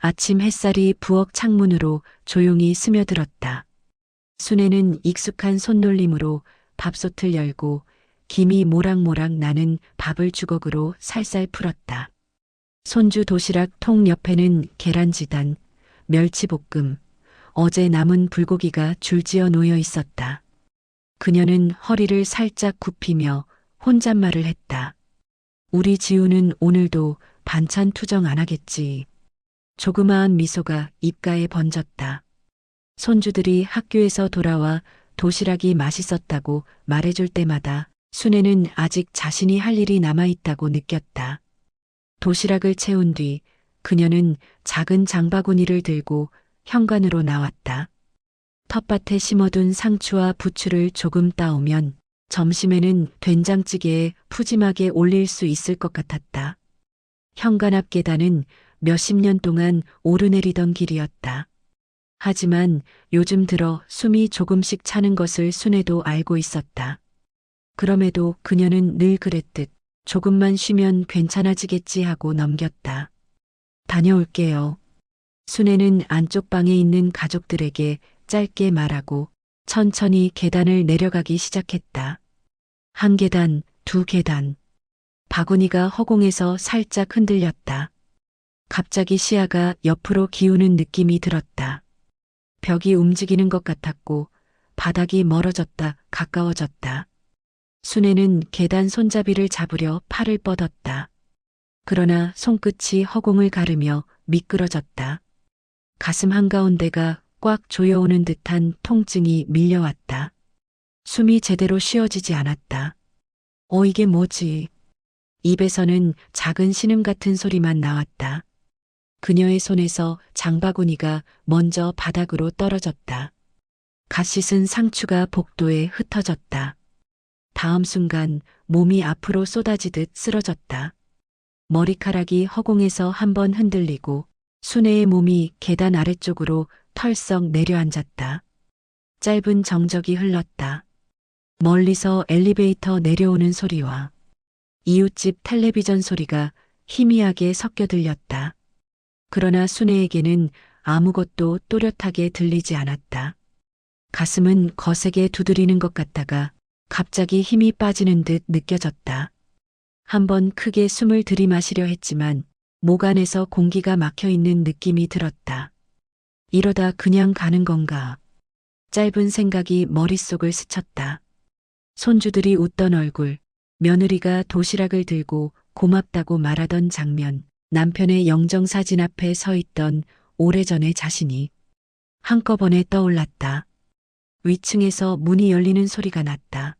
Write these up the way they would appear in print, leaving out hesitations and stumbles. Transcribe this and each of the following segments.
아침 햇살이 부엌 창문으로 조용히 스며들었다. 순애는 익숙한 손놀림으로 밥솥을 열고 김이 모락모락 나는 밥을 주걱으로 살살 풀었다. 손주 도시락 통 옆에는 계란지단, 멸치볶음, 어제 남은 불고기가 줄지어 놓여 있었다. 그녀는 허리를 살짝 굽히며 혼잣말을 했다. 우리 지우는 오늘도 반찬 투정 안 하겠지. 조그마한 미소가 입가에 번졌다. 손주들이 학교에서 돌아와 도시락이 맛있었다고 말해줄 때마다 순애는 아직 자신이 할 일이 남아있다고 느꼈다. 도시락을 채운 뒤 그녀는 작은 장바구니를 들고 현관으로 나왔다. 텃밭에 심어둔 상추와 부추를 조금 따오면 점심에는 된장찌개에 푸짐하게 올릴 수 있을 것 같았다. 현관 앞 계단은 몇십 년 동안 오르내리던 길이었다. 하지만 요즘 들어 숨이 조금씩 차는 것을 순애도 알고 있었다. 그럼에도 그녀는 늘 그랬듯 조금만 쉬면 괜찮아지겠지 하고 넘겼다. 다녀올게요. 순애는 안쪽 방에 있는 가족들에게 짧게 말하고 천천히 계단을 내려가기 시작했다. 한 계단, 두 계단. 바구니가 허공에서 살짝 흔들렸다. 갑자기 시야가 옆으로 기우는 느낌이 들었다. 벽이 움직이는 것 같았고 바닥이 멀어졌다 가까워졌다. 순애는 계단 손잡이를 잡으려 팔을 뻗었다. 그러나 손끝이 허공을 가르며 미끄러졌다. 가슴 한가운데가 꽉 조여오는 듯한 통증이 밀려왔다. 숨이 제대로 쉬어지지 않았다. 이게 뭐지? 입에서는 작은 신음 같은 소리만 나왔다. 그녀의 손에서 장바구니가 먼저 바닥으로 떨어졌다. 갓 씻은 상추가 복도에 흩어졌다. 다음 순간 몸이 앞으로 쏟아지듯 쓰러졌다. 머리카락이 허공에서 한번 흔들리고 순애의 몸이 계단 아래쪽으로 털썩 내려앉았다. 짧은 정적이 흘렀다. 멀리서 엘리베이터 내려오는 소리와 이웃집 텔레비전 소리가 희미하게 섞여 들렸다. 그러나 순애에게는 아무것도 또렷하게 들리지 않았다. 가슴은 거세게 두드리는 것 같다가 갑자기 힘이 빠지는 듯 느껴졌다. 한번 크게 숨을 들이마시려 했지만 목 안에서 공기가 막혀 있는 느낌이 들었다. 이러다 그냥 가는 건가? 짧은 생각이 머릿속을 스쳤다. 손주들이 웃던 얼굴, 며느리가 도시락을 들고 고맙다고 말하던 장면, 남편의 영정사진 앞에 서 있던 오래전의 자신이 한꺼번에 떠올랐다. 위층에서 문이 열리는 소리가 났다.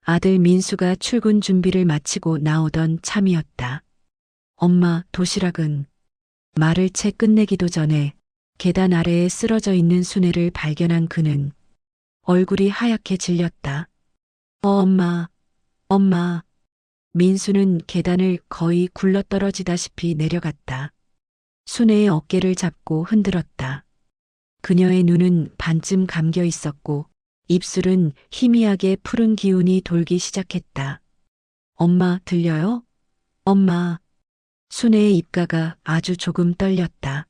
아들 민수가 출근 준비를 마치고 나오던 참이었다. 엄마, 도시락은? 말을 채 끝내기도 전에 계단 아래에 쓰러져 있는 순애를 발견한 그는 얼굴이 하얗게 질렸다. 엄마, 엄마. 민수는 계단을 거의 굴러떨어지다시피 내려갔다. 순애의 어깨를 잡고 흔들었다. 그녀의 눈은 반쯤 감겨 있었고 입술은 희미하게 푸른 기운이 돌기 시작했다. 엄마, 들려요? 엄마. 순애의 입가가 아주 조금 떨렸다.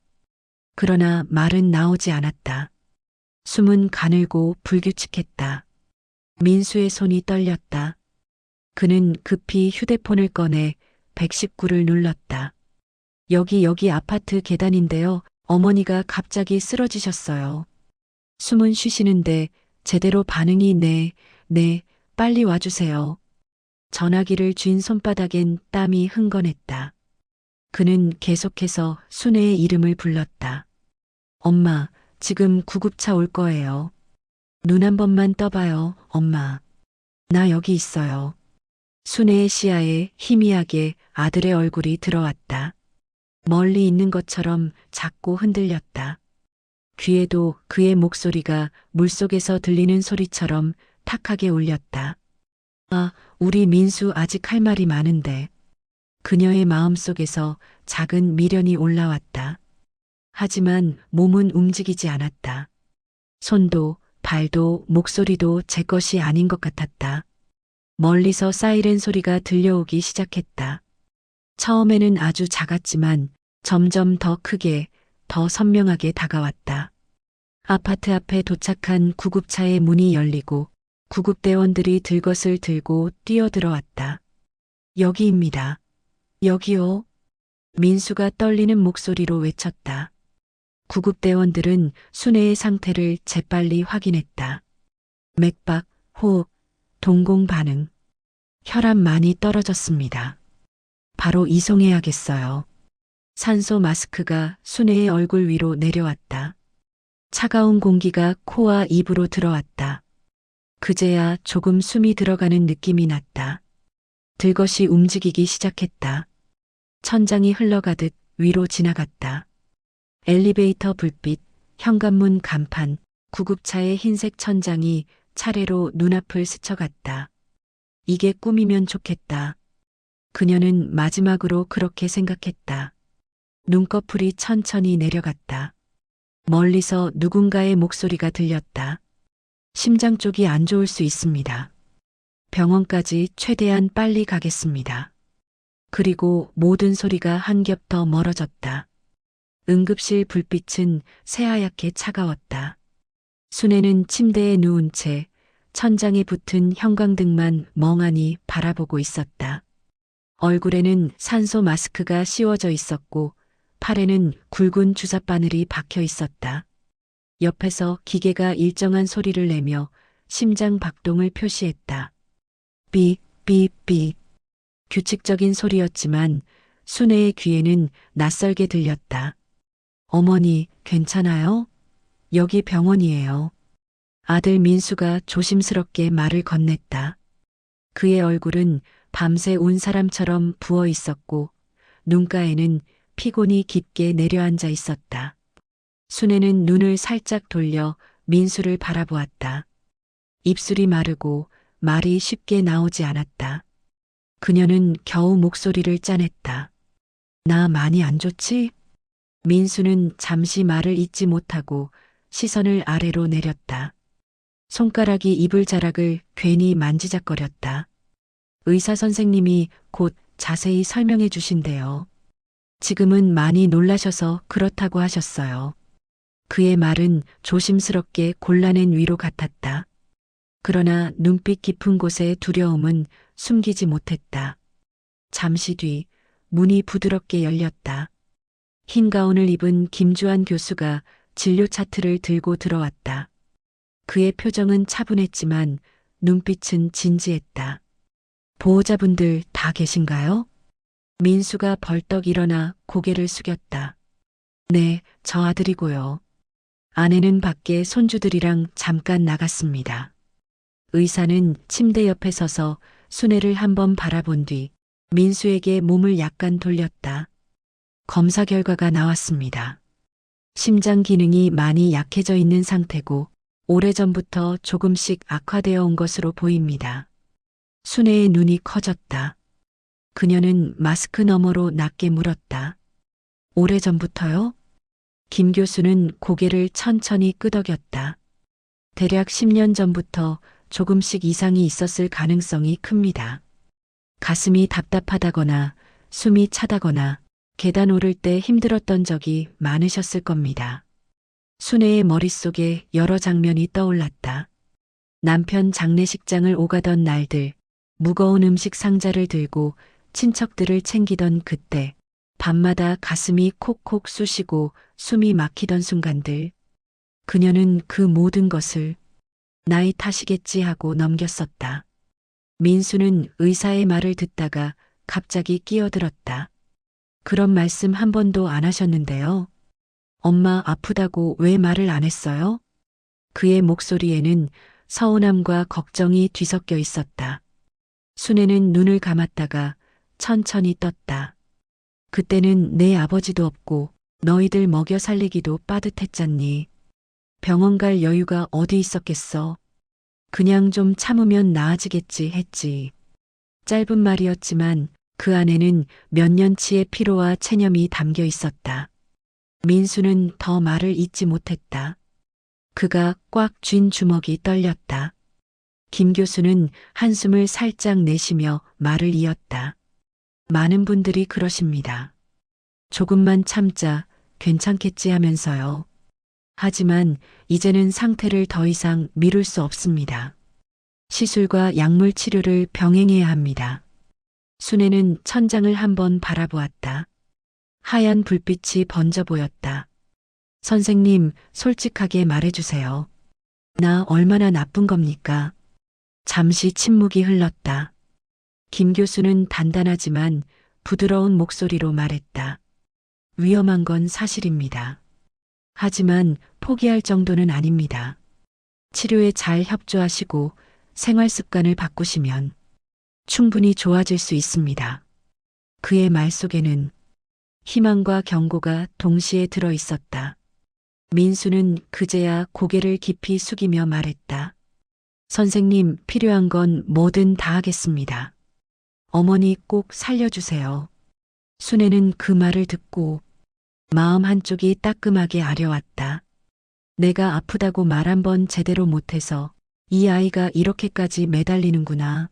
그러나 말은 나오지 않았다. 숨은 가늘고 불규칙했다. 민수의 손이 떨렸다. 그는 급히 휴대폰을 꺼내 119를 눌렀다. 여기 아파트 계단인데요. 어머니가 갑자기 쓰러지셨어요. 숨은 쉬시는데 제대로 반응이 네, 빨리 와주세요. 전화기를 쥔 손바닥엔 땀이 흥건했다. 그는 계속해서 순애의 이름을 불렀다. 엄마, 지금 구급차 올 거예요. 눈 한 번만 떠봐요, 엄마. 나 여기 있어요. 순애의 시야에 희미하게 아들의 얼굴이 들어왔다. 멀리 있는 것처럼 작고 흔들렸다. 귀에도 그의 목소리가 물속에서 들리는 소리처럼 탁하게 울렸다. 우리 민수 아직 할 말이 많은데. 그녀의 마음속에서 작은 미련이 올라왔다. 하지만 몸은 움직이지 않았다. 손도 발도 목소리도 제 것이 아닌 것 같았다. 멀리서 사이렌 소리가 들려오기 시작했다. 처음에는 아주 작았지만 점점 더 크게 더 선명하게 다가왔다. 아파트 앞에 도착한 구급차의 문이 열리고 구급대원들이 들것을 들고 뛰어들어왔다. 여기입니다. 여기요. 민수가 떨리는 목소리로 외쳤다. 구급대원들은 순애의 상태를 재빨리 확인했다. 맥박, 호흡, 동공 반응. 혈압 많이 떨어졌습니다. 바로 이송해야겠어요. 산소 마스크가 순애의 얼굴 위로 내려왔다. 차가운 공기가 코와 입으로 들어왔다. 그제야 조금 숨이 들어가는 느낌이 났다. 들것이 움직이기 시작했다. 천장이 흘러가듯 위로 지나갔다. 엘리베이터 불빛, 현관문 간판, 구급차의 흰색 천장이 차례로 눈앞을 스쳐갔다. 이게 꿈이면 좋겠다. 그녀는 마지막으로 그렇게 생각했다. 눈꺼풀이 천천히 내려갔다. 멀리서 누군가의 목소리가 들렸다. 심장 쪽이 안 좋을 수 있습니다. 병원까지 최대한 빨리 가겠습니다. 그리고 모든 소리가 한 겹 더 멀어졌다. 응급실 불빛은 새하얗게 차가웠다. 순애는 침대에 누운 채 천장에 붙은 형광등만 멍하니 바라보고 있었다. 얼굴에는 산소 마스크가 씌워져 있었고 팔에는 굵은 주사바늘이 박혀 있었다. 옆에서 기계가 일정한 소리를 내며 심장 박동을 표시했다. 삐, 삐, 삐. 규칙적인 소리였지만 순애의 귀에는 낯설게 들렸다. 어머니, 괜찮아요? 여기 병원이에요. 아들 민수가 조심스럽게 말을 건넸다. 그의 얼굴은 밤새 온 사람처럼 부어 있었고 눈가에는 피곤이 깊게 내려앉아 있었다. 순애는 눈을 살짝 돌려 민수를 바라보았다. 입술이 마르고 말이 쉽게 나오지 않았다. 그녀는 겨우 목소리를 짜냈다. 나 많이 안 좋지? 민수는 잠시 말을 잇지 못하고 시선을 아래로 내렸다. 손가락이 이불 자락을 괜히 만지작거렸다. 의사 선생님이 곧 자세히 설명해 주신대요. 지금은 많이 놀라셔서 그렇다고 하셨어요. 그의 말은 조심스럽게 골라낸 위로 같았다. 그러나 눈빛 깊은 곳의 두려움은 숨기지 못했다. 잠시 뒤 문이 부드럽게 열렸다. 흰 가운을 입은 김주환 교수가 진료 차트를 들고 들어왔다. 그의 표정은 차분했지만 눈빛은 진지했다. 보호자분들 다 계신가요? 민수가 벌떡 일어나 고개를 숙였다. 네, 저 아들이고요. 아내는 밖에 손주들이랑 잠깐 나갔습니다. 의사는 침대 옆에 서서 순애를 한번 바라본 뒤 민수에게 몸을 약간 돌렸다. 검사 결과가 나왔습니다. 심장 기능이 많이 약해져 있는 상태고 오래전부터 조금씩 악화되어 온 것으로 보입니다. 순애의 눈이 커졌다. 그녀는 마스크 너머로 낮게 물었다. 오래전부터요? 김 교수는 고개를 천천히 끄덕였다. 대략 10년 전부터 조금씩 이상이 있었을 가능성이 큽니다. 가슴이 답답하다거나 숨이 차다거나 계단 오를 때 힘들었던 적이 많으셨을 겁니다. 순애의 머릿속에 여러 장면이 떠올랐다. 남편 장례식장을 오가던 날들, 무거운 음식 상자를 들고 친척들을 챙기던 그때, 밤마다 가슴이 콕콕 쑤시고 숨이 막히던 순간들. 그녀는 그 모든 것을 나이 탓이겠지 하고 넘겼었다. 민수는 의사의 말을 듣다가 갑자기 끼어들었다. 그런 말씀 한 번도 안 하셨는데요. 엄마 아프다고 왜 말을 안 했어요? 그의 목소리에는 서운함과 걱정이 뒤섞여 있었다. 순애는 눈을 감았다가 천천히 떴다. 그때는 내 아버지도 없고 너희들 먹여 살리기도 빠듯했잖니. 병원 갈 여유가 어디 있었겠어. 그냥 좀 참으면 나아지겠지 했지. 짧은 말이었지만 그 안에는 몇 년치의 피로와 체념이 담겨 있었다. 민수는 더 말을 잇지 못했다. 그가 꽉 쥔 주먹이 떨렸다. 김 교수는 한숨을 살짝 내쉬며 말을 이었다. 많은 분들이 그러십니다. 조금만 참자 괜찮겠지 하면서요. 하지만 이제는 상태를 더 이상 미룰 수 없습니다. 시술과 약물 치료를 병행해야 합니다. 순애는 천장을 한번 바라보았다. 하얀 불빛이 번져 보였다. 선생님, 솔직하게 말해주세요. 나 얼마나 나쁜 겁니까? 잠시 침묵이 흘렀다. 김 교수는 단단하지만 부드러운 목소리로 말했다. 위험한 건 사실입니다. 하지만 포기할 정도는 아닙니다. 치료에 잘 협조하시고 생활 습관을 바꾸시면 충분히 좋아질 수 있습니다. 그의 말 속에는 희망과 경고가 동시에 들어 있었다. 민수는 그제야 고개를 깊이 숙이며 말했다. 선생님, 필요한 건 뭐든 다 하겠습니다. 어머니 꼭 살려주세요. 순애는 그 말을 듣고 마음 한쪽이 따끔하게 아려왔다. 내가 아프다고 말 한 번 제대로 못해서 이 아이가 이렇게까지 매달리는구나.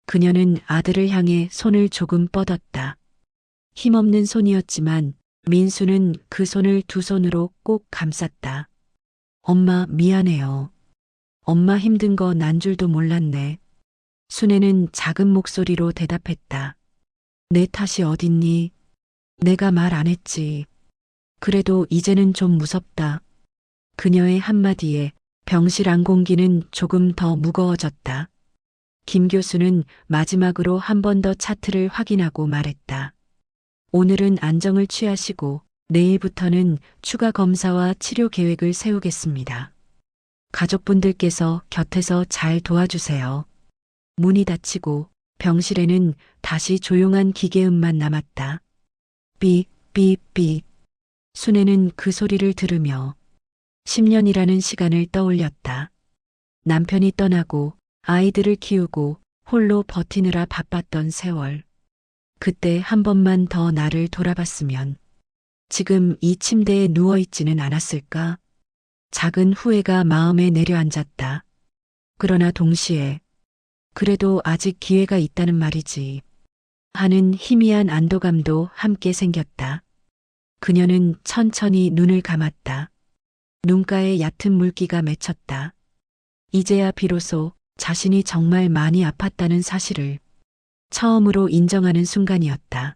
그녀는 아들을 향해 손을 조금 뻗었다. 힘없는 손이었지만 민수는 그 손을 두 손으로 꼭 감쌌다. 엄마 미안해요. 엄마 힘든 거 난 줄도 몰랐네. 순애는 작은 목소리로 대답했다. 내 탓이 어딨니? 내가 말 안 했지. 그래도 이제는 좀 무섭다. 그녀의 한마디에 병실 안 공기는 조금 더 무거워졌다. 김 교수는 마지막으로 한 번 더 차트를 확인하고 말했다. 오늘은 안정을 취하시고 내일부터는 추가 검사와 치료 계획을 세우겠습니다. 가족분들께서 곁에서 잘 도와주세요. 문이 닫히고 병실에는 다시 조용한 기계음만 남았다. 삐, 삐, 삐. 순애는 그 소리를 들으며 10년이라는 시간을 떠올렸다. 남편이 떠나고 아이들을 키우고 홀로 버티느라 바빴던 세월. 그때 한 번만 더 나를 돌아봤으면 지금 이 침대에 누워있지는 않았을까? 작은 후회가 마음에 내려앉았다. 그러나 동시에 그래도 아직 기회가 있다는 말이지 하는 희미한 안도감도 함께 생겼다. 그녀는 천천히 눈을 감았다. 눈가에 얕은 물기가 맺혔다. 이제야 비로소 자신이 정말 많이 아팠다는 사실을 처음으로 인정하는 순간이었다.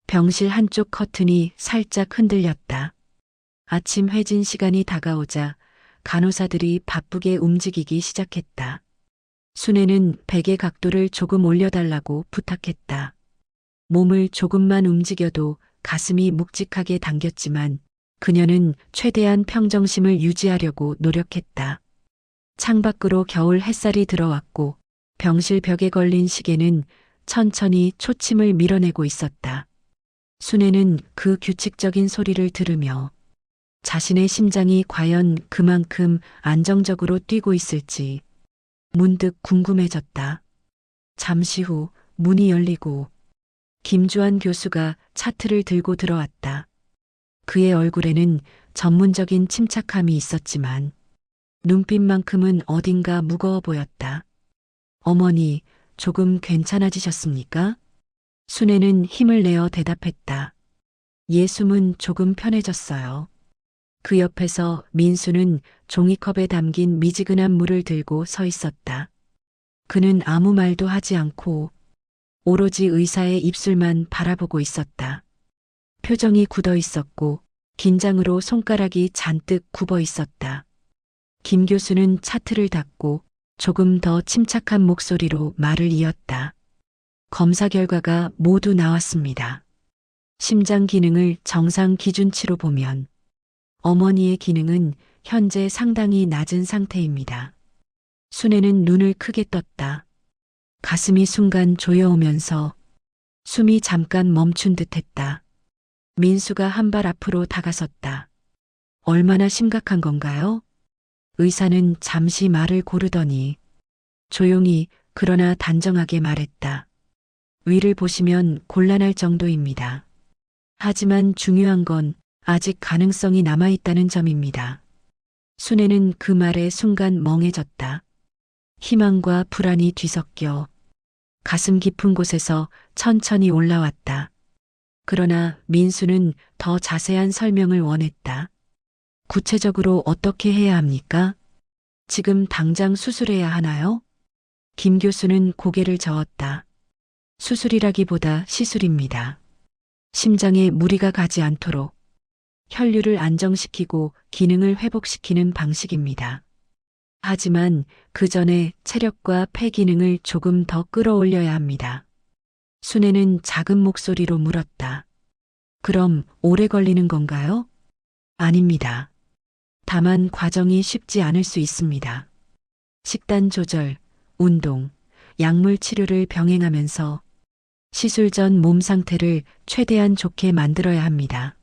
병실 한쪽 커튼이 살짝 흔들렸다. 아침 회진 시간이 다가오자 간호사들이 바쁘게 움직이기 시작했다. 순애는 베개 각도를 조금 올려달라고 부탁했다. 몸을 조금만 움직여도 가슴이 묵직하게 당겼지만 그녀는 최대한 평정심을 유지하려고 노력했다. 창밖으로 겨울 햇살이 들어왔고 병실 벽에 걸린 시계는 천천히 초침을 밀어내고 있었다. 순애는 그 규칙적인 소리를 들으며 자신의 심장이 과연 그만큼 안정적으로 뛰고 있을지 문득 궁금해졌다. 잠시 후 문이 열리고 김주환 교수가 차트를 들고 들어왔다. 그의 얼굴에는 전문적인 침착함이 있었지만 눈빛만큼은 어딘가 무거워 보였다. 어머니, 조금 괜찮아지셨습니까? 순애는 힘을 내어 대답했다. 숨은 조금 편해졌어요. 그 옆에서 민수는 종이컵에 담긴 미지근한 물을 들고 서 있었다. 그는 아무 말도 하지 않고 오로지 의사의 입술만 바라보고 있었다. 표정이 굳어 있었고 긴장으로 손가락이 잔뜩 굽어 있었다. 김 교수는 차트를 닫고 조금 더 침착한 목소리로 말을 이었다. 검사 결과가 모두 나왔습니다. 심장 기능을 정상 기준치로 보면 어머니의 기능은 현재 상당히 낮은 상태입니다. 순애는 눈을 크게 떴다. 가슴이 순간 조여오면서 숨이 잠깐 멈춘 듯했다. 민수가 한 발 앞으로 다가섰다. 얼마나 심각한 건가요? 의사는 잠시 말을 고르더니 조용히 그러나 단정하게 말했다. 위를 보시면 곤란할 정도입니다. 하지만 중요한 건 아직 가능성이 남아있다는 점입니다. 순애는 그 말에 순간 멍해졌다. 희망과 불안이 뒤섞여 가슴 깊은 곳에서 천천히 올라왔다. 그러나 민수는 더 자세한 설명을 원했다. 구체적으로 어떻게 해야 합니까? 지금 당장 수술해야 하나요? 김 교수는 고개를 저었다. 수술이라기보다 시술입니다. 심장에 무리가 가지 않도록 혈류를 안정시키고 기능을 회복시키는 방식입니다. 하지만 그 전에 체력과 폐 기능을 조금 더 끌어올려야 합니다. 순애는 작은 목소리로 물었다. 그럼 오래 걸리는 건가요? 아닙니다. 다만 과정이 쉽지 않을 수 있습니다. 식단 조절, 운동, 약물 치료를 병행하면서 시술 전 몸 상태를 최대한 좋게 만들어야 합니다.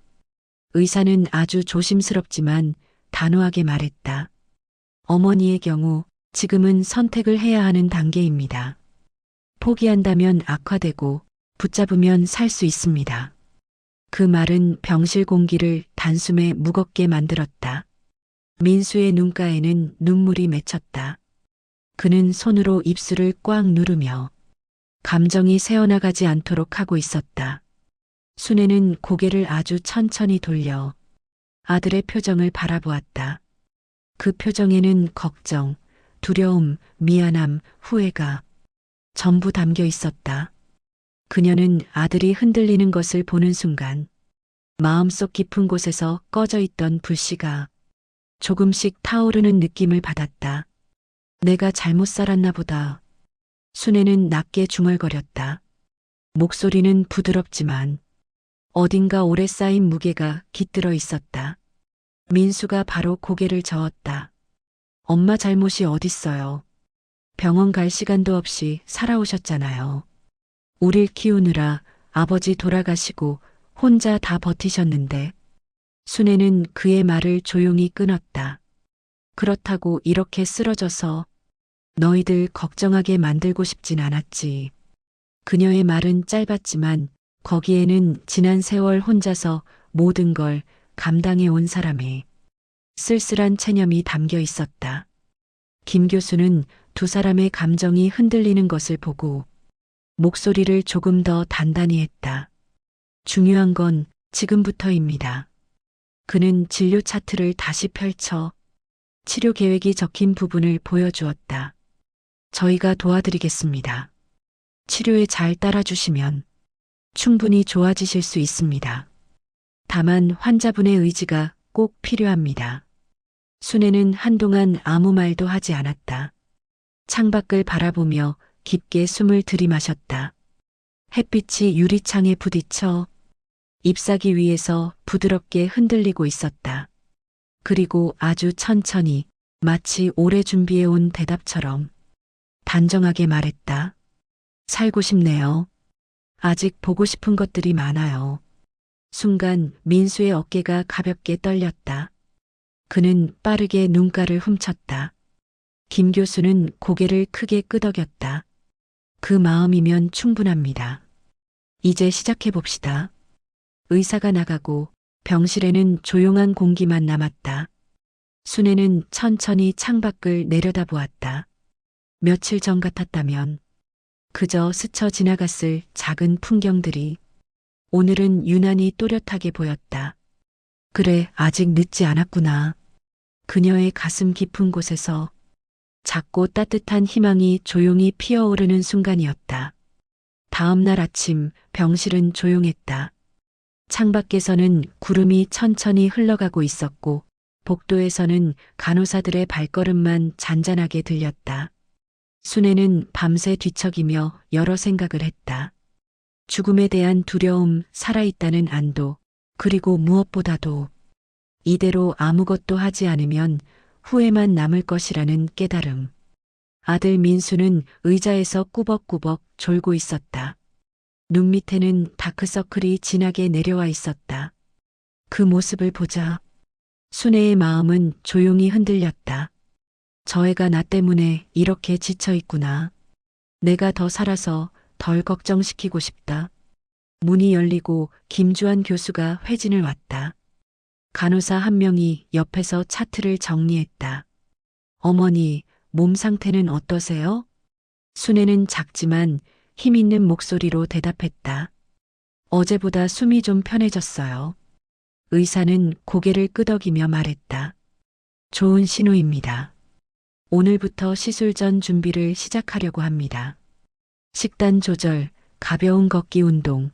의사는 아주 조심스럽지만 단호하게 말했다. 어머니의 경우 지금은 선택을 해야 하는 단계입니다. 포기한다면 악화되고 붙잡으면 살 수 있습니다. 그 말은 병실 공기를 단숨에 무겁게 만들었다. 민수의 눈가에는 눈물이 맺혔다. 그는 손으로 입술을 꽉 누르며 감정이 새어나가지 않도록 하고 있었다. 순애는 고개를 아주 천천히 돌려 아들의 표정을 바라보았다. 그 표정에는 걱정, 두려움, 미안함, 후회가 전부 담겨 있었다. 그녀는 아들이 흔들리는 것을 보는 순간 마음속 깊은 곳에서 꺼져 있던 불씨가 조금씩 타오르는 느낌을 받았다. 내가 잘못 살았나 보다. 순애는 낮게 중얼거렸다. 목소리는 부드럽지만 어딘가 오래 쌓인 무게가 깃들어 있었다. 민수가 바로 고개를 저었다. 엄마 잘못이 어딨어요. 병원 갈 시간도 없이 살아오셨잖아요. 우릴 키우느라 아버지 돌아가시고 혼자 다 버티셨는데. 순애는 그의 말을 조용히 끊었다. 그렇다고 이렇게 쓰러져서 너희들 걱정하게 만들고 싶진 않았지. 그녀의 말은 짧았지만 거기에는 지난 세월 혼자서 모든 걸 감당해 온 사람의 쓸쓸한 체념이 담겨 있었다. 김 교수는 두 사람의 감정이 흔들리는 것을 보고 목소리를 조금 더 단단히 했다. 중요한 건 지금부터입니다. 그는 진료 차트를 다시 펼쳐 치료 계획이 적힌 부분을 보여주었다. 저희가 도와드리겠습니다. 치료에 잘 따라주시면 충분히 좋아지실 수 있습니다. 다만 환자분의 의지가 꼭 필요합니다. 순애는 한동안 아무 말도 하지 않았다. 창밖을 바라보며 깊게 숨을 들이마셨다. 햇빛이 유리창에 부딪혀 잎사귀 위에서 부드럽게 흔들리고 있었다. 그리고 아주 천천히 마치 오래 준비해온 대답처럼 단정하게 말했다. 살고 싶네요. 아직 보고 싶은 것들이 많아요. 순간 민수의 어깨가 가볍게 떨렸다. 그는 빠르게 눈가를 훔쳤다. 김 교수는 고개를 크게 끄덕였다. 그 마음이면 충분합니다. 이제 시작해 봅시다. 의사가 나가고 병실에는 조용한 공기만 남았다. 순애는 천천히 창밖을 내려다보았다. 며칠 전 같았다면 그저 스쳐 지나갔을 작은 풍경들이 오늘은 유난히 또렷하게 보였다. 그래, 아직 늦지 않았구나. 그녀의 가슴 깊은 곳에서 작고 따뜻한 희망이 조용히 피어오르는 순간이었다. 다음 날 아침 병실은 조용했다. 창밖에서는 구름이 천천히 흘러가고 있었고 복도에서는 간호사들의 발걸음만 잔잔하게 들렸다. 순애는 밤새 뒤척이며 여러 생각을 했다. 죽음에 대한 두려움, 살아있다는 안도, 그리고 무엇보다도 이대로 아무것도 하지 않으면 후회만 남을 것이라는 깨달음. 아들 민수는 의자에서 꾸벅꾸벅 졸고 있었다. 눈 밑에는 다크서클이 진하게 내려와 있었다. 그 모습을 보자 순애의 마음은 조용히 흔들렸다. 저 애가 나 때문에 이렇게 지쳐 있구나. 내가 더 살아서 덜 걱정시키고 싶다. 문이 열리고 김주환 교수가 회진을 왔다. 간호사 한 명이 옆에서 차트를 정리했다. 어머니, 몸 상태는 어떠세요? 순애는 작지만 힘 있는 목소리로 대답했다. 어제보다 숨이 좀 편해졌어요. 의사는 고개를 끄덕이며 말했다. 좋은 신호입니다. 오늘부터 시술 전 준비를 시작하려고 합니다. 식단 조절, 가벼운 걷기 운동,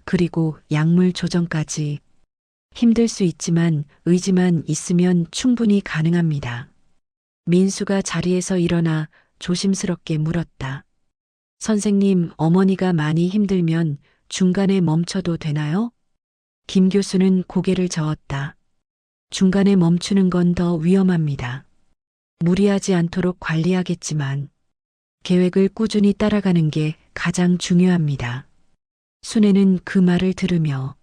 그리고 약물 조정까지. 힘들 수 있지만 의지만 있으면 충분히 가능합니다. 민수가 자리에서 일어나 조심스럽게 물었다. 선생님, 어머니가 많이 힘들면 중간에 멈춰도 되나요? 김 교수는 고개를 저었다. 중간에 멈추는 건 더 위험합니다. 무리하지 않도록 관리하겠지만 계획을 꾸준히 따라가는 게 가장 중요합니다. 순애는 그 말을 들으며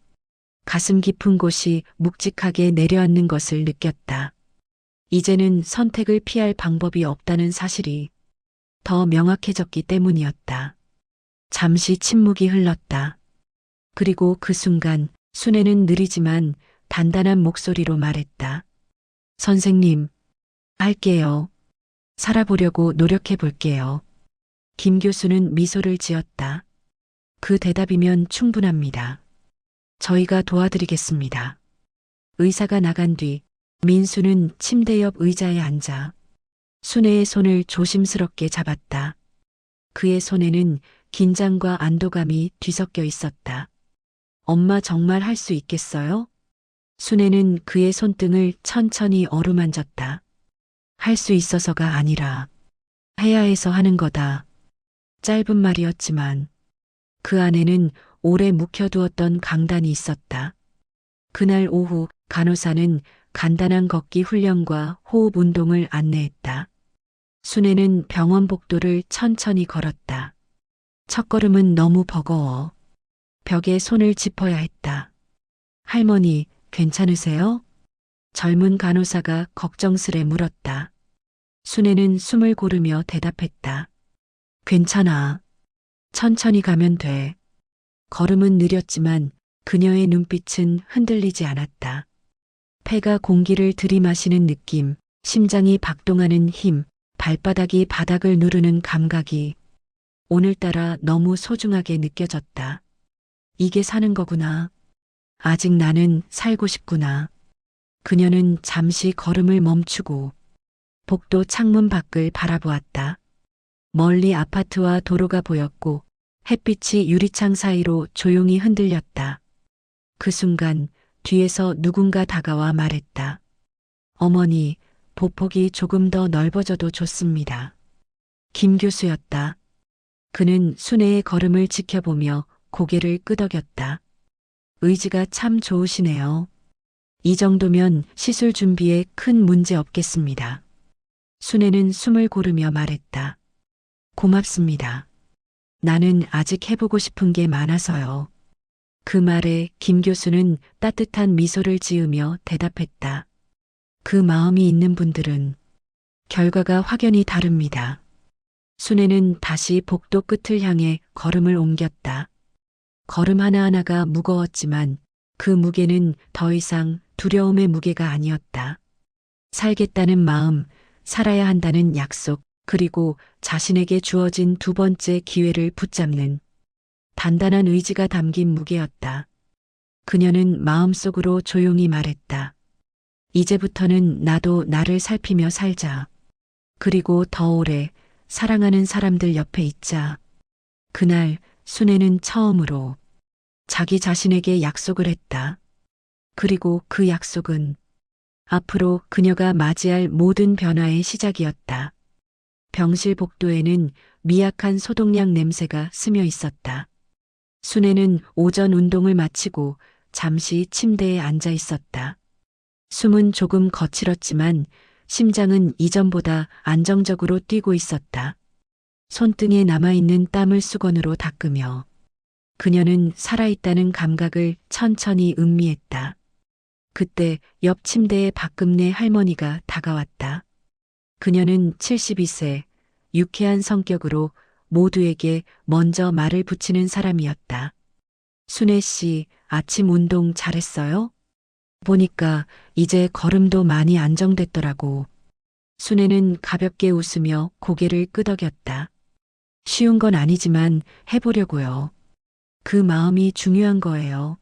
가슴 깊은 곳이 묵직하게 내려앉는 것을 느꼈다. 이제는 선택을 피할 방법이 없다는 사실이 더 명확해졌기 때문이었다. 잠시 침묵이 흘렀다. 그리고 그 순간 순애는 느리지만 단단한 목소리로 말했다. 선생님, 할게요. 살아보려고 노력해 볼게요. 김 교수는 미소를 지었다. 그 대답이면 충분합니다. 저희가 도와드리겠습니다. 의사가 나간 뒤 민수는 침대 옆 의자에 앉아 순애의 손을 조심스럽게 잡았다. 그의 손에는 긴장과 안도감이 뒤섞여 있었다. 엄마 정말 할 수 있겠어요? 순애는 그의 손등을 천천히 어루만졌다. 할 수 있어서가 아니라 해야 해서 하는 거다. 짧은 말이었지만 그 안에는 오래 묵혀두었던 강단이 있었다. 그날 오후 간호사는 간단한 걷기 훈련과 호흡 운동을 안내했다. 순애는 병원 복도를 천천히 걸었다. 첫걸음은 너무 버거워. 벽에 손을 짚어야 했다. 할머니, 괜찮으세요? 젊은 간호사가 걱정스레 물었다. 순애는 숨을 고르며 대답했다. 괜찮아. 천천히 가면 돼. 걸음은 느렸지만 그녀의 눈빛은 흔들리지 않았다. 폐가 공기를 들이마시는 느낌, 심장이 박동하는 힘, 발바닥이 바닥을 누르는 감각이 오늘따라 너무 소중하게 느껴졌다. 이게 사는 거구나. 아직 나는 살고 싶구나. 그녀는 잠시 걸음을 멈추고 복도 창문 밖을 바라보았다. 멀리 아파트와 도로가 보였고 햇빛이 유리창 사이로 조용히 흔들렸다. 그 순간 뒤에서 누군가 다가와 말했다. 어머니, 보폭이 조금 더 넓어져도 좋습니다. 김 교수였다. 그는 순애의 걸음을 지켜보며 고개를 끄덕였다. 의지가 참 좋으시네요. 이 정도면 시술 준비에 큰 문제 없겠습니다. 순애는 숨을 고르며 말했다. 고맙습니다. 나는 아직 해보고 싶은 게 많아서요. 그 말에 김 교수는 따뜻한 미소를 지으며 대답했다. 그 마음이 있는 분들은 결과가 확연히 다릅니다. 순애는 다시 복도 끝을 향해 걸음을 옮겼다. 걸음 하나하나가 무거웠지만 그 무게는 더 이상 두려움의 무게가 아니었다. 살겠다는 마음, 살아야 한다는 약속, 그리고 자신에게 주어진 두 번째 기회를 붙잡는 단단한 의지가 담긴 무게였다. 그녀는 마음속으로 조용히 말했다. 이제부터는 나도 나를 살피며 살자. 그리고 더 오래 사랑하는 사람들 옆에 있자. 그날 순애는 처음으로 자기 자신에게 약속을 했다. 그리고 그 약속은 앞으로 그녀가 맞이할 모든 변화의 시작이었다. 병실 복도에는 미약한 소독약 냄새가 스며 있었다. 순애는 오전 운동을 마치고 잠시 침대에 앉아 있었다. 숨은 조금 거칠었지만 심장은 이전보다 안정적으로 뛰고 있었다. 손등에 남아있는 땀을 수건으로 닦으며 그녀는 살아있다는 감각을 천천히 음미했다. 그때 옆 침대의 박금내 할머니가 다가왔다. 그녀는 72세, 유쾌한 성격으로 모두에게 먼저 말을 붙이는 사람이었다. 순애 씨, 아침 운동 잘했어요? 보니까 이제 걸음도 많이 안정됐더라고. 순애는 가볍게 웃으며 고개를 끄덕였다. 쉬운 건 아니지만 해보려고요. 그 마음이 중요한 거예요.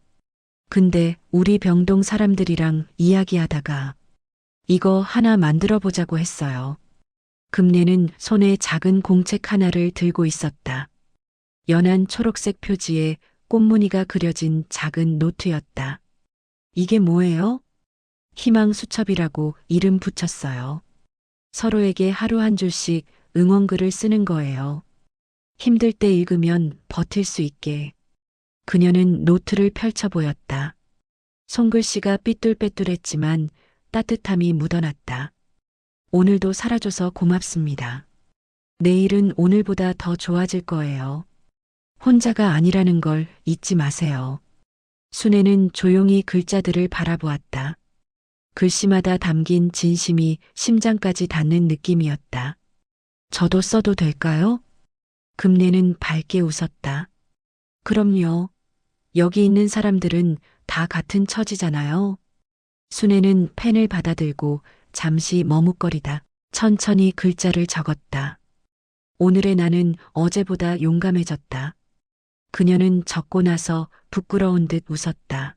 근데 우리 병동 사람들이랑 이야기하다가 이거 하나 만들어 보자고 했어요. 금례는 손에 작은 공책 하나를 들고 있었다. 연한 초록색 표지에 꽃무늬가 그려진 작은 노트였다. 이게 뭐예요? 희망 수첩이라고 이름 붙였어요. 서로에게 하루 한 줄씩 응원글을 쓰는 거예요. 힘들 때 읽으면 버틸 수 있게. 그녀는 노트를 펼쳐 보였다. 손글씨가 삐뚤빼뚤했지만 따뜻함이 묻어났다. 오늘도 살아줘서 고맙습니다. 내일은 오늘보다 더 좋아질 거예요. 혼자가 아니라는 걸 잊지 마세요. 순애는 조용히 글자들을 바라보았다. 글씨마다 담긴 진심이 심장까지 닿는 느낌이었다. 저도 써도 될까요? 금례는 밝게 웃었다. 그럼요. 여기 있는 사람들은 다 같은 처지잖아요. 순애는 펜을 받아들고 잠시 머뭇거리다 천천히 글자를 적었다. 오늘의 나는 어제보다 용감해졌다. 그녀는 적고 나서 부끄러운 듯 웃었다.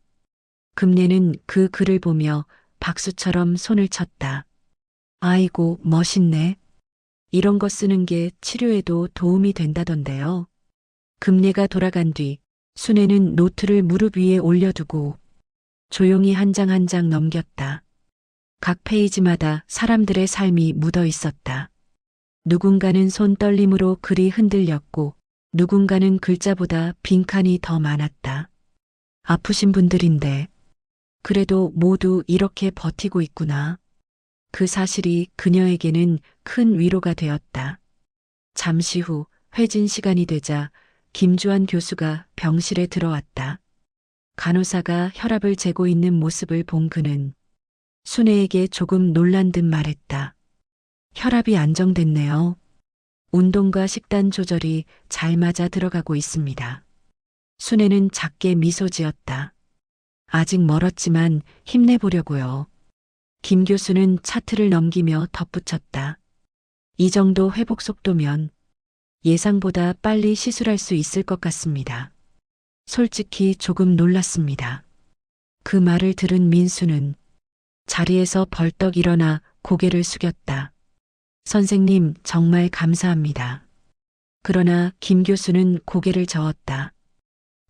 금례는 그 글을 보며 박수처럼 손을 쳤다. 아이고, 멋있네. 이런 거 쓰는 게 치료에도 도움이 된다던데요. 금례가 돌아간 뒤 순애는 노트를 무릎 위에 올려두고 조용히 한 장 한 장 넘겼다. 각 페이지마다 사람들의 삶이 묻어 있었다. 누군가는 손 떨림으로 글이 흔들렸고 누군가는 글자보다 빈칸이 더 많았다. 아프신 분들인데 그래도 모두 이렇게 버티고 있구나. 그 사실이 그녀에게는 큰 위로가 되었다. 잠시 후 회진 시간이 되자 김주환 교수가 병실에 들어왔다. 간호사가 혈압을 재고 있는 모습을 본 그는 순애에게 조금 놀란 듯 말했다. 혈압이 안정됐네요. 운동과 식단 조절이 잘 맞아 들어가고 있습니다. 순애는 작게 미소 지었다. 아직 멀었지만 힘내보려고요. 김 교수는 차트를 넘기며 덧붙였다. 이 정도 회복 속도면 예상보다 빨리 시술할 수 있을 것 같습니다. 솔직히 조금 놀랐습니다. 그 말을 들은 민수는 자리에서 벌떡 일어나 고개를 숙였다. 선생님, 정말 감사합니다. 그러나 김 교수는 고개를 저었다.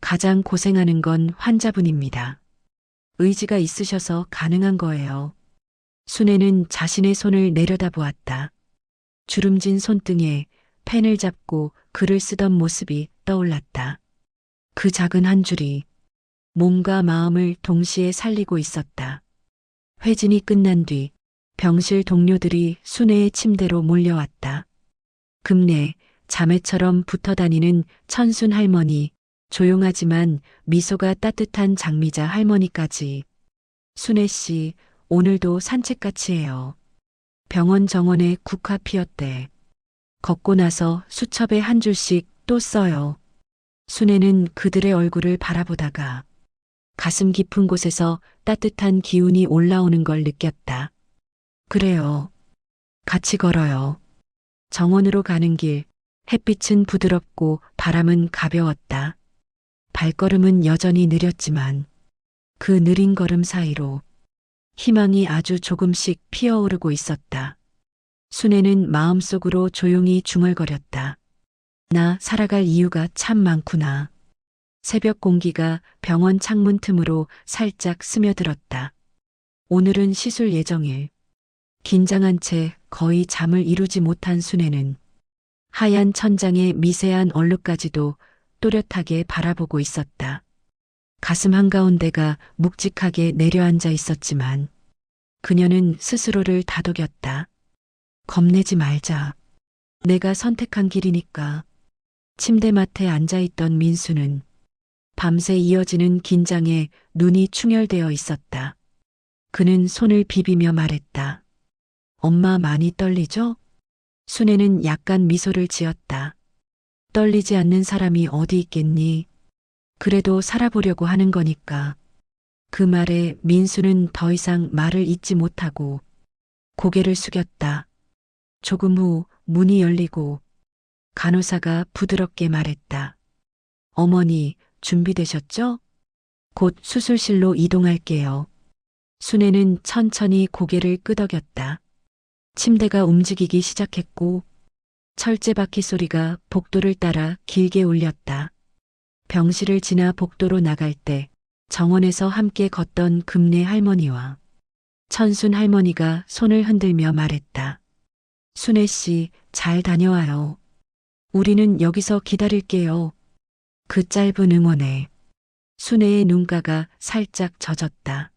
가장 고생하는 건 환자분입니다. 의지가 있으셔서 가능한 거예요. 순애는 자신의 손을 내려다보았다. 주름진 손등에 펜을 잡고 글을 쓰던 모습이 떠올랐다. 그 작은 한 줄이 몸과 마음을 동시에 살리고 있었다. 회진이 끝난 뒤 병실 동료들이 순애의 침대로 몰려왔다. 금내 자매처럼 붙어 다니는 천순 할머니, 조용하지만 미소가 따뜻한 장미자 할머니까지. 순애 씨, 오늘도 산책같이 해요. 병원 정원에 국화 피었대. 걷고 나서 수첩에 한 줄씩 또 써요. 순애는 그들의 얼굴을 바라보다가 가슴 깊은 곳에서 따뜻한 기운이 올라오는 걸 느꼈다. 그래요. 같이 걸어요. 정원으로 가는 길, 햇빛은 부드럽고 바람은 가벼웠다. 발걸음은 여전히 느렸지만 그 느린 걸음 사이로 희망이 아주 조금씩 피어오르고 있었다. 순애는 마음속으로 조용히 중얼거렸다. 나 살아갈 이유가 참 많구나. 새벽 공기가 병원 창문 틈으로 살짝 스며들었다. 오늘은 시술 예정일. 긴장한 채 거의 잠을 이루지 못한 순애는 하얀 천장의 미세한 얼룩까지도 또렷하게 바라보고 있었다. 가슴 한가운데가 묵직하게 내려앉아 있었지만 그녀는 스스로를 다독였다. 겁내지 말자. 내가 선택한 길이니까. 침대맡에 앉아있던 민수는 밤새 이어지는 긴장에 눈이 충혈되어 있었다. 그는 손을 비비며 말했다. 엄마 많이 떨리죠? 순애는 약간 미소를 지었다. 떨리지 않는 사람이 어디 있겠니? 그래도 살아보려고 하는 거니까. 그 말에 민수는 더 이상 말을 잇지 못하고 고개를 숙였다. 조금 후 문이 열리고 간호사가 부드럽게 말했다. 어머니, 준비되셨죠? 곧 수술실로 이동할게요. 순애는 천천히 고개를 끄덕였다. 침대가 움직이기 시작했고 철제 바퀴 소리가 복도를 따라 길게 울렸다. 병실을 지나 복도로 나갈 때 정원에서 함께 걷던 금내 할머니와 천순 할머니가 손을 흔들며 말했다. 순애 씨, 잘 다녀와요. 우리는 여기서 기다릴게요. 그 짧은 응원에 순애의 눈가가 살짝 젖었다.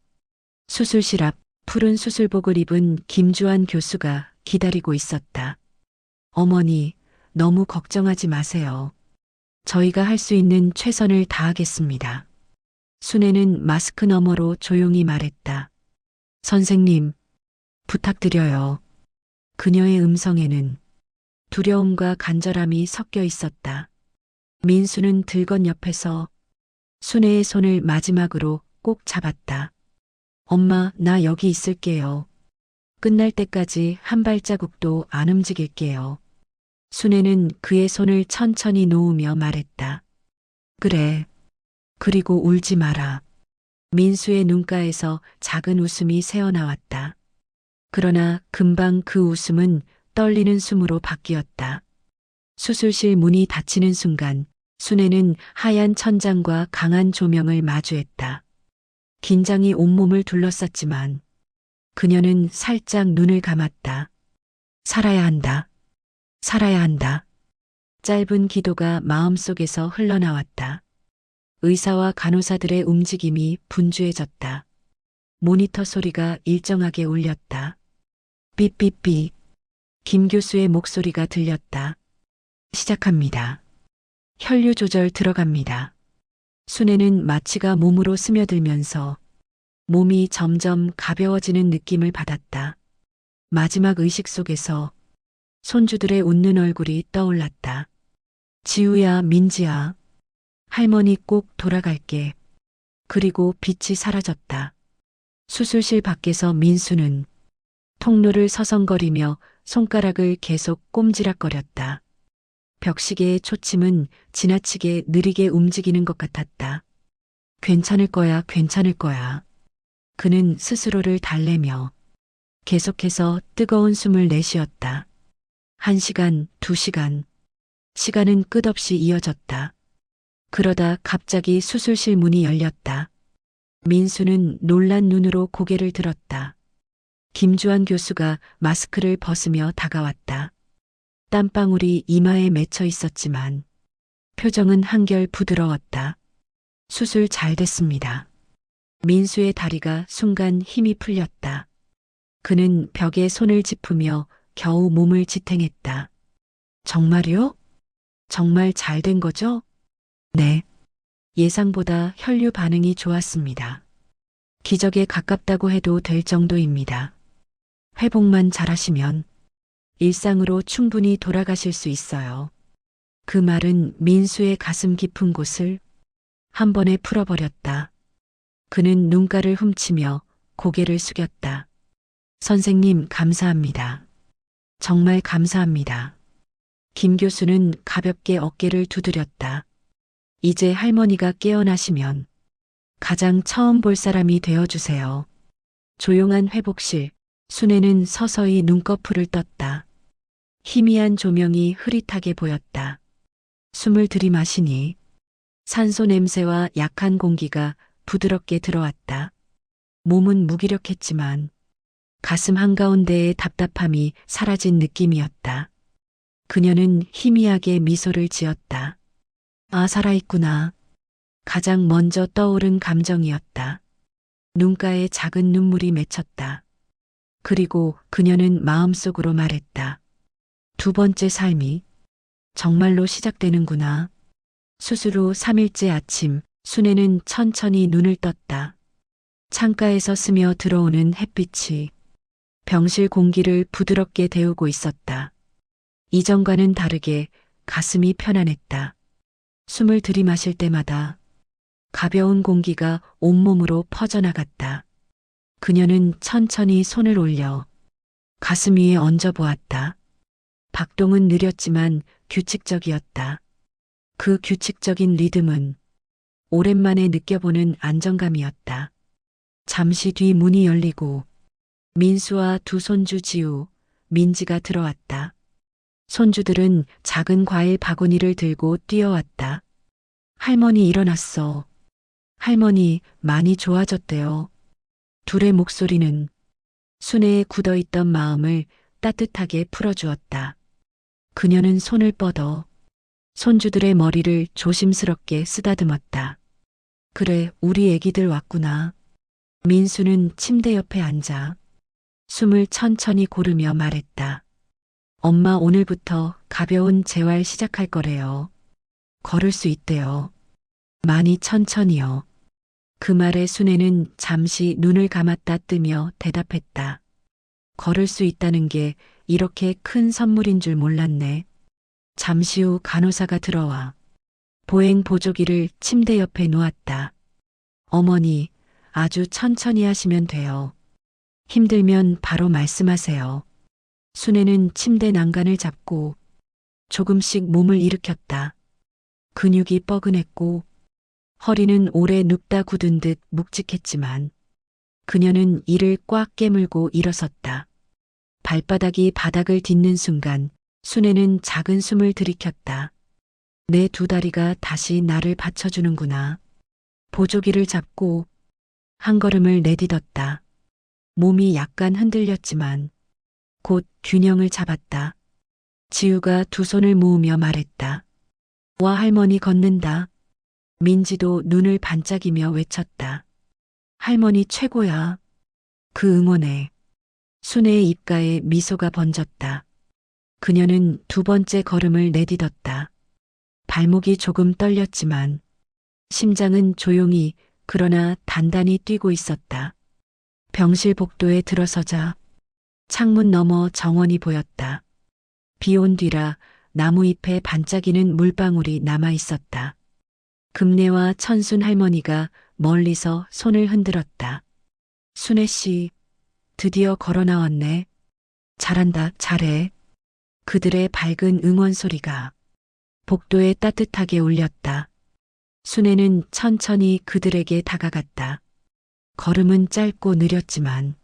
수술실 앞 푸른 수술복을 입은 김주환 교수가 기다리고 있었다. 어머니, 너무 걱정하지 마세요. 저희가 할 수 있는 최선을 다하겠습니다. 순애는 마스크 너머로 조용히 말했다. 선생님, 부탁드려요. 그녀의 음성에는 두려움과 간절함이 섞여 있었다. 민수는 들건 옆에서 순애의 손을 마지막으로 꼭 잡았다. 엄마, 나 여기 있을게요. 끝날 때까지 한 발자국도 안 움직일게요. 순애는 그의 손을 천천히 놓으며 말했다. 그래. 그리고 울지 마라. 민수의 눈가에서 작은 웃음이 새어나왔다. 그러나 금방 그 웃음은 떨리는 숨으로 바뀌었다. 수술실 문이 닫히는 순간 순애는 하얀 천장과 강한 조명을 마주했다. 긴장이 온몸을 둘러쌌지만 그녀는 살짝 눈을 감았다. 살아야 한다. 살아야 한다. 짧은 기도가 마음속에서 흘러나왔다. 의사와 간호사들의 움직임이 분주해졌다. 모니터 소리가 일정하게 울렸다. 삐삐삐. 김 교수의 목소리가 들렸다. 시작합니다. 혈류 조절 들어갑니다. 순애는 마취가 몸으로 스며들면서 몸이 점점 가벼워지는 느낌을 받았다. 마지막 의식 속에서 손주들의 웃는 얼굴이 떠올랐다. 지우야, 민지야. 할머니 꼭 돌아갈게. 그리고 빛이 사라졌다. 수술실 밖에서 민수는 통로를 서성거리며 손가락을 계속 꼼지락거렸다. 벽시계의 초침은 지나치게 느리게 움직이는 것 같았다. 괜찮을 거야, 괜찮을 거야. 그는 스스로를 달래며 계속해서 뜨거운 숨을 내쉬었다. 1시간, 2시간. 시간은 끝없이 이어졌다. 그러다 갑자기 수술실 문이 열렸다. 민수는 놀란 눈으로 고개를 들었다. 김주환 교수가 마스크를 벗으며 다가왔다. 땀방울이 이마에 맺혀 있었지만 표정은 한결 부드러웠다. 수술 잘 됐습니다. 민수의 다리가 순간 힘이 풀렸다. 그는 벽에 손을 짚으며 겨우 몸을 지탱했다. 정말요? 정말 잘 된 거죠? 네. 예상보다 혈류 반응이 좋았습니다. 기적에 가깝다고 해도 될 정도입니다. 회복만 잘하시면 일상으로 충분히 돌아가실 수 있어요. 그 말은 민수의 가슴 깊은 곳을 한 번에 풀어버렸다. 그는 눈가를 훔치며 고개를 숙였다. 선생님, 감사합니다. 정말 감사합니다. 김 교수는 가볍게 어깨를 두드렸다. 이제 할머니가 깨어나시면 가장 처음 볼 사람이 되어주세요. 조용한 회복실, 순애는 서서히 눈꺼풀을 떴다. 희미한 조명이 흐릿하게 보였다. 숨을 들이마시니 산소 냄새와 약한 공기가 부드럽게 들어왔다. 몸은 무기력했지만 가슴 한가운데의 답답함이 사라진 느낌이었다. 그녀는 희미하게 미소를 지었다. 아, 살아있구나. 가장 먼저 떠오른 감정이었다. 눈가에 작은 눈물이 맺혔다. 그리고 그녀는 마음속으로 말했다. 두 번째 삶이 정말로 시작되는구나. 수술 후 3일째 아침, 순애는 천천히 눈을 떴다. 창가에서 스며 들어오는 햇빛이 병실 공기를 부드럽게 데우고 있었다. 이전과는 다르게 가슴이 편안했다. 숨을 들이마실 때마다 가벼운 공기가 온몸으로 퍼져나갔다. 그녀는 천천히 손을 올려 가슴 위에 얹어보았다. 박동은 느렸지만 규칙적이었다. 그 규칙적인 리듬은 오랜만에 느껴보는 안정감이었다. 잠시 뒤 문이 열리고 민수와 두 손주 지우, 민지가 들어왔다. 손주들은 작은 과일 바구니를 들고 뛰어왔다. 할머니 일어났어. 할머니 많이 좋아졌대요. 둘의 목소리는 순애의 굳어있던 마음을 따뜻하게 풀어주었다. 그녀는 손을 뻗어 손주들의 머리를 조심스럽게 쓰다듬었다. 그래, 우리 애기들 왔구나. 민수는 침대 옆에 앉아 숨을 천천히 고르며 말했다. 엄마 오늘부터 가벼운 재활 시작할 거래요. 걸을 수 있대요. 많이 천천히요. 그 말에 순애는 잠시 눈을 감았다 뜨며 대답했다. 걸을 수 있다는 게 이렇게 큰 선물인 줄 몰랐네. 잠시 후 간호사가 들어와 보행 보조기를 침대 옆에 놓았다. 어머니, 아주 천천히 하시면 돼요. 힘들면 바로 말씀하세요. 순애는 침대 난간을 잡고 조금씩 몸을 일으켰다. 근육이 뻐근했고 허리는 오래 눕다 굳은 듯 묵직했지만 그녀는 이를 꽉 깨물고 일어섰다. 발바닥이 바닥을 딛는 순간 순애는 작은 숨을 들이켰다. 내 두 다리가 다시 나를 받쳐주는구나. 보조기를 잡고 한 걸음을 내딛었다. 몸이 약간 흔들렸지만 곧 균형을 잡았다. 지우가 두 손을 모으며 말했다. 와 할머니 걷는다. 민지도 눈을 반짝이며 외쳤다. 할머니 최고야. 그 응원에 순애의 입가에 미소가 번졌다. 그녀는 두 번째 걸음을 내딛었다. 발목이 조금 떨렸지만 심장은 조용히 그러나 단단히 뛰고 있었다. 병실 복도에 들어서자 창문 너머 정원이 보였다. 비 온 뒤라 나무잎에 반짝이는 물방울이 남아 있었다. 금내와 천순 할머니가 멀리서 손을 흔들었다. 순애 씨, 드디어 걸어 나왔네. 잘한다, 잘해. 그들의 밝은 응원 소리가 복도에 따뜻하게 울렸다. 순애는 천천히 그들에게 다가갔다. 걸음은 짧고 느렸지만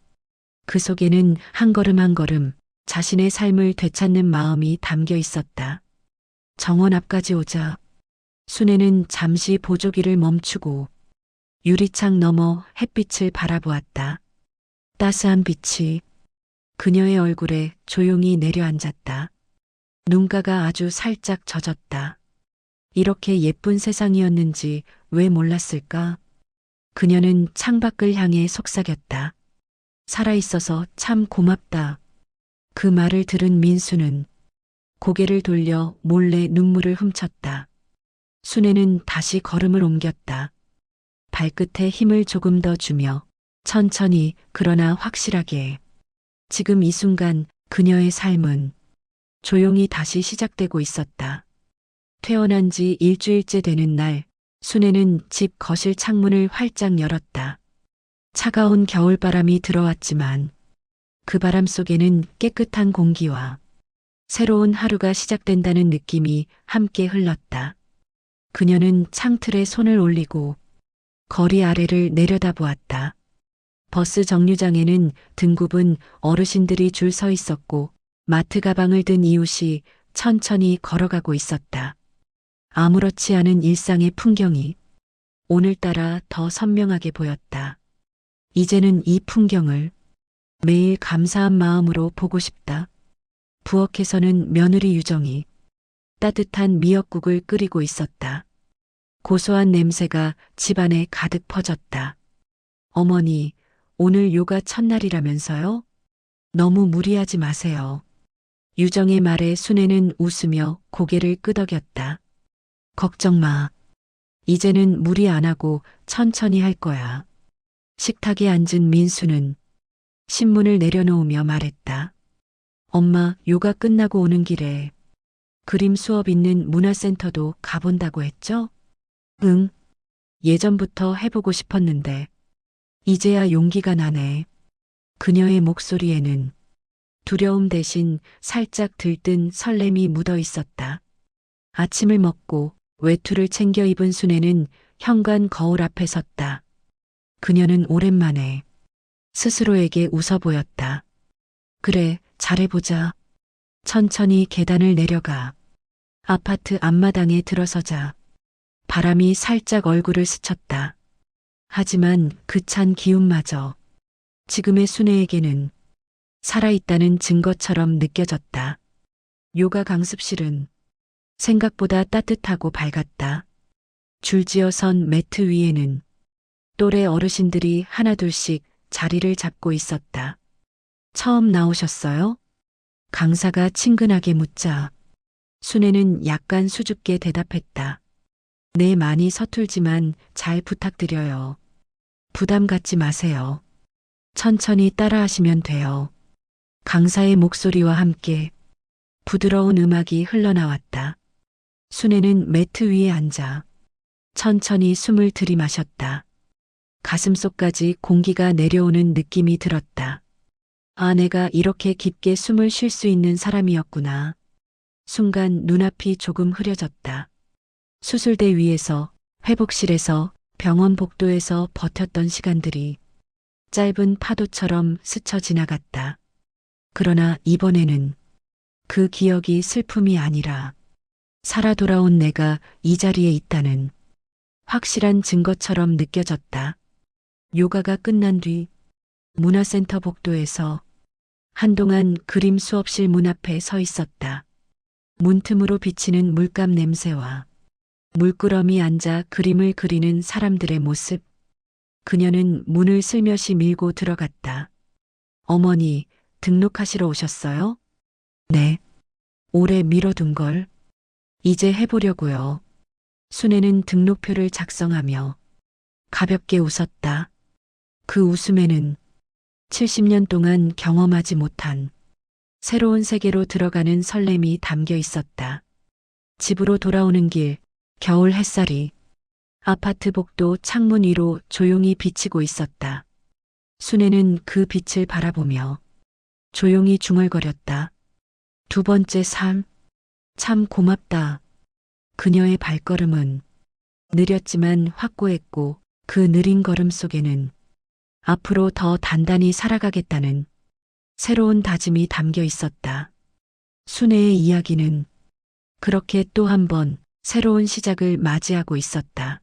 그 속에는 한 걸음 한 걸음 자신의 삶을 되찾는 마음이 담겨 있었다. 정원 앞까지 오자 순애는 잠시 보조기를 멈추고 유리창 너머 햇빛을 바라보았다. 따스한 빛이 그녀의 얼굴에 조용히 내려앉았다. 눈가가 아주 살짝 젖었다. 이렇게 예쁜 세상이었는지 왜 몰랐을까? 그녀는 창밖을 향해 속삭였다. 살아있어서 참 고맙다. 그 말을 들은 민수는 고개를 돌려 몰래 눈물을 훔쳤다. 순애는 다시 걸음을 옮겼다. 발끝에 힘을 조금 더 주며 천천히 그러나 확실하게. 지금 이 순간 그녀의 삶은 조용히 다시 시작되고 있었다. 퇴원한 지 일주일째 되는 날, 순애는 집 거실 창문을 활짝 열었다. 차가운 겨울바람이 들어왔지만 그 바람 속에는 깨끗한 공기와 새로운 하루가 시작된다는 느낌이 함께 흘렀다. 그녀는 창틀에 손을 올리고 거리 아래를 내려다보았다. 버스 정류장에는 등급은 어르신들이 줄 서 있었고 마트 가방을 든 이웃이 천천히 걸어가고 있었다. 아무렇지 않은 일상의 풍경이 오늘따라 더 선명하게 보였다. 이제는 이 풍경을 매일 감사한 마음으로 보고 싶다. 부엌에서는 며느리 유정이 따뜻한 미역국을 끓이고 있었다. 고소한 냄새가 집안에 가득 퍼졌다. 어머니, 오늘 요가 첫날이라면서요? 너무 무리하지 마세요. 유정의 말에 순애는 웃으며 고개를 끄덕였다. 걱정 마. 이제는 무리 안 하고 천천히 할 거야. 식탁에 앉은 민수는 신문을 내려놓으며 말했다. 엄마, 요가 끝나고 오는 길에 그림 수업 있는 문화센터도 가본다고 했죠? 응. 예전부터 해보고 싶었는데 이제야 용기가 나네. 그녀의 목소리에는 두려움 대신 살짝 들뜬 설렘이 묻어 있었다. 아침을 먹고 외투를 챙겨 입은 순애는 현관 거울 앞에 섰다. 그녀는 오랜만에 스스로에게 웃어 보였다. 그래, 잘해보자. 천천히 계단을 내려가 아파트 앞마당에 들어서자 바람이 살짝 얼굴을 스쳤다. 하지만 그 찬 기운마저 지금의 순애에게는 살아있다는 증거처럼 느껴졌다. 요가 강습실은 생각보다 따뜻하고 밝았다. 줄지어 선 매트 위에는 또래 어르신들이 하나둘씩 자리를 잡고 있었다. 처음 나오셨어요? 강사가 친근하게 묻자 순애는 약간 수줍게 대답했다. 네, 많이 서툴지만 잘 부탁드려요. 부담 갖지 마세요. 천천히 따라하시면 돼요. 강사의 목소리와 함께 부드러운 음악이 흘러나왔다. 순애는 매트 위에 앉아 천천히 숨을 들이마셨다. 가슴속까지 공기가 내려오는 느낌이 들었다. 아, 내가 이렇게 깊게 숨을 쉴 수 있는 사람이었구나. 순간 눈앞이 조금 흐려졌다. 수술대 위에서, 회복실에서, 병원 복도에서 버텼던 시간들이 짧은 파도처럼 스쳐 지나갔다. 그러나 이번에는 그 기억이 슬픔이 아니라 살아 돌아온 내가 이 자리에 있다는 확실한 증거처럼 느껴졌다. 요가가 끝난 뒤 문화센터 복도에서 한동안 그림 수업실 문 앞에 서 있었다. 문틈으로 비치는 물감 냄새와 물끄러미 앉아 그림을 그리는 사람들의 모습. 그녀는 문을 슬며시 밀고 들어갔다. 어머니, 등록하시러 오셨어요? 네. 오래 미뤄둔 걸 이제 해보려고요. 순애는 등록표를 작성하며 가볍게 웃었다. 그 웃음에는 70년 동안 경험하지 못한 새로운 세계로 들어가는 설렘이 담겨 있었다. 집으로 돌아오는 길, 겨울 햇살이 아파트 복도 창문 위로 조용히 비치고 있었다. 순애는 그 빛을 바라보며 조용히 중얼거렸다. 두 번째 삶, 참 고맙다. 그녀의 발걸음은 느렸지만 확고했고 그 느린 걸음 속에는 앞으로 더 단단히 살아가겠다는 새로운 다짐이 담겨 있었다. 순애의 이야기는 그렇게 또 한 번 새로운 시작을 맞이하고 있었다.